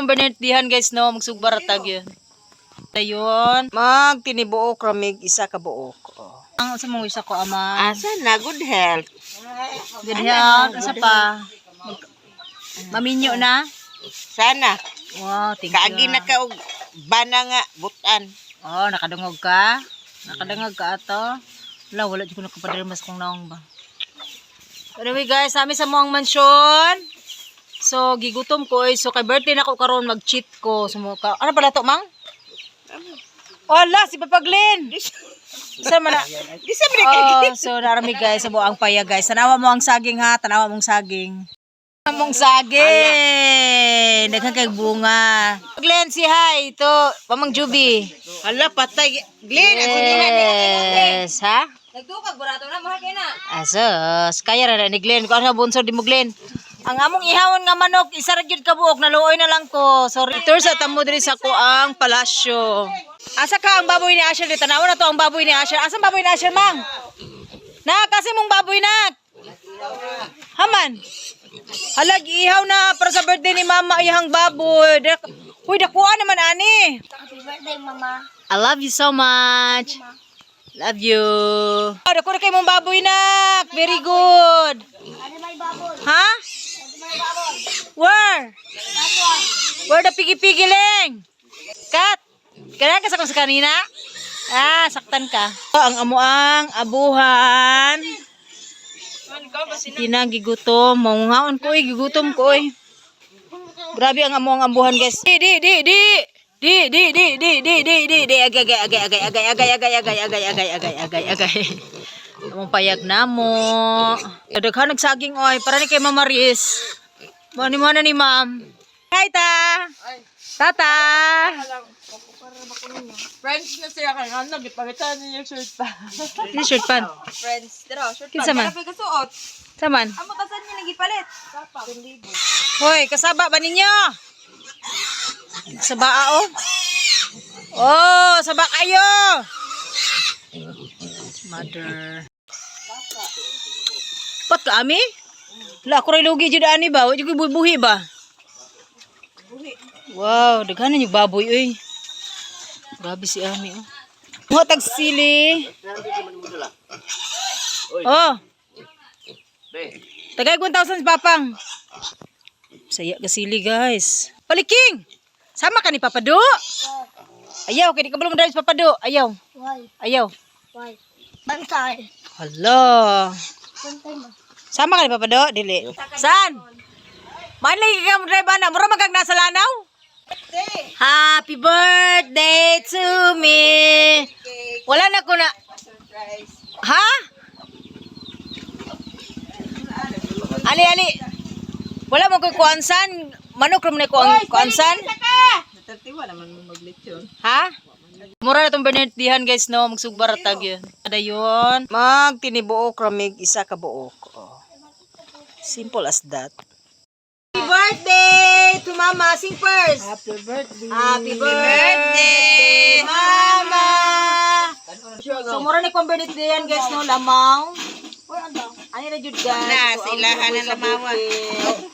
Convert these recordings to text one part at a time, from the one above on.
itong Bernardihan guys no, magsugbaratag yun. Ayun, magtinibuok ramig isa ka buok. Oh. Ang sa mga isa ko ama. Asa na good health. Good health, asa pa? Maminyo na? Sana. Wow, thank you. Kaagi na ka og bana nga butan. Oh, nakadungog ka? Nakadungog ka ato? Wala dyan ko nakapadirmas kong naong ba. Anyway guys, kami sa muang mansyon. So, gigutom ko eh. So, kay birthday na ko karon mag-cheat ko. Sumuka. Ano pala to, mang? Wala, si Papaglin. Saan man na? So, narami guys, sa buang paya guys. Tanawa mo ang saging ha. Tanawa mong saging. Mong saging. Daghang kay bunga. Glenn, si hi. Ito, Pamang Juby. Hala, patay. Glenn, yes, ha? nagtukag burato na mahal kay na. Asos, kaya ra ni Glenn. Kung ano bunsod di mo Glenn. Ang among ihawon nga manok, isa ra gyud ka buok, naluoy na lang ko. Sorry. Tour sa tamo diri sa kuang palasyo. Asa ka ang baboy ni Asher dito? Tanawa na to ang baboy ni Asher. Asa ang baboy ni Asher, mang? Na, kasi mong baboy na. Haman. Halag, ihaw na para sa birthday ni mama, ihang baboy. Uy, dakuan naman, ani. Happy birthday, Mama. I love you so much. Love you. Oh, dako na kay mong baboy na. Very good. Ano may baboy? Ha? Ano may baboy? Where? Baboy. Where the pigi-pigi leng? Kat. Kaya ka sakang sa kanina? Ah, saktan ka. Ang amuang abuhan. Tinang gigutom. Maungaon ko eh. Gigutom ko eh. Grabe ang amuang abuhan guys. Di. Agay. Among payag na mo. Daghan nagsaging oy. Para ni kay Mama Maris. Mani mo na ni ma'am. Hi ta. Tata. Friends na siya kay ano gipagitan niya shirt pa. Ini shirt pan. Friends, dira shirt pa. Kinsa man? Kapag kasuot. Saman. Amo tasan niya nagipalit. Sapa. Hoy, kasaba ba ninyo? Sabaa oh. Oh, saba kayo. Mother. Pat ka ami? La ko ray lugi jud ani ba? Wa jud buhi ba? Wow, daghan na yung baboy oy. Grabe si ami oh. Mo tag sili. Oh. Tagay 1,000 si Papang. Saya ka sili guys. Paliking. Sama ka ni Papado? Ayaw, kaya di ka belum dari si Papado. Ayaw. Why? Ayaw. Why? Bantay. Hala. Bantay mo. Sama ka ni Papado? Dili. San? Main lagi ka mo drive na. Mura magkag nasa lanaw? Happy birthday to me. Wala na ko na. Ha? Ali. Wala mo ko'y kuansan. Manok rin mo na kuansan. Natartiwa naman mo maglechon. Ha? Mura na itong Bernardihan guys no. Magsugbaratag yun. Ada yun. Magtinibuok ramig isa ka buok. Oh. Simple as that. Happy birthday to Mama. Sing first. Happy birthday. Happy birthday, Mama. So mura na itong Bernardihan guys no. Lamang. Ano na jud guys? Na silahan na lamawa.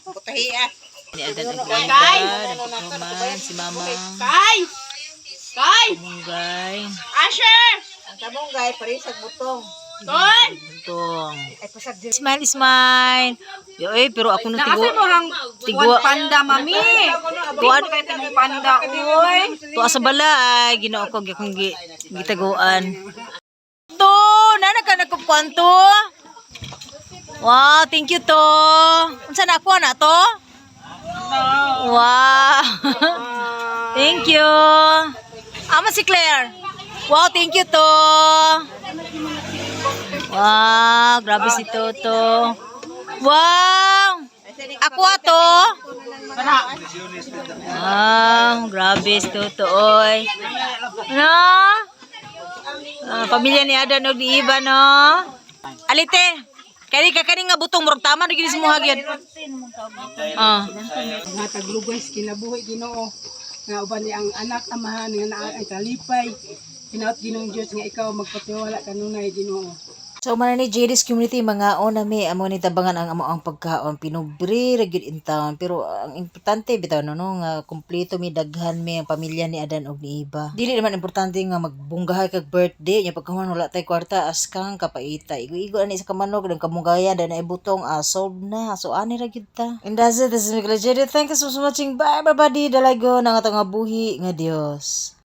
Putahiya. Ni agad si Mama. Kay. Munggay. Asher. Ang kabunggay, parisag butong. Ton. Tong. Ay, pasag din. Smile. Yo pero ako na tigo. Tigwa panda mami. Tuan Mong panda oy. tuwa sa balay ginoo ko gyakong gitaguan. To, nana ka nagkupanto. Wow, thank you to. Unsa na ako na to? Wow. Thank you. Ama si Claire. Wow, thank you to. Wow, grabe si Toto. Wow. Ako ato. Wow, grabe si Toto oy. No? Pamilya ni Adan og ni Iba no. Alite. Kani ka kani nga butong murag tama gid si muhagyad. Nga taglugos kinabuhi Ginoo nga uban ni ang anak amahan nga naa ay kalipay hinaut Ginoong Dios nga ikaw magpatiwala kanunay Ginoo. So man ni JD's community mga on nami amo ni tabangan ang amo ang pagkaon pinubre ra gyud in town pero ang importante bitaw no nga kumpleto mi daghan mi ang pamilya ni Adan og ni Iba. Dili naman importante nga magbunggahay kag birthday nya pagkahuman wala tay kwarta askang kapaita. Igo ani sa kamanog ng kamunggayan dan ay butong solve na. So ani ra gyud ta. And that's it. This is Mikla JD. Thank you so much for watching. Bye everybody. Dalago nang atong nga buhi nga Dios.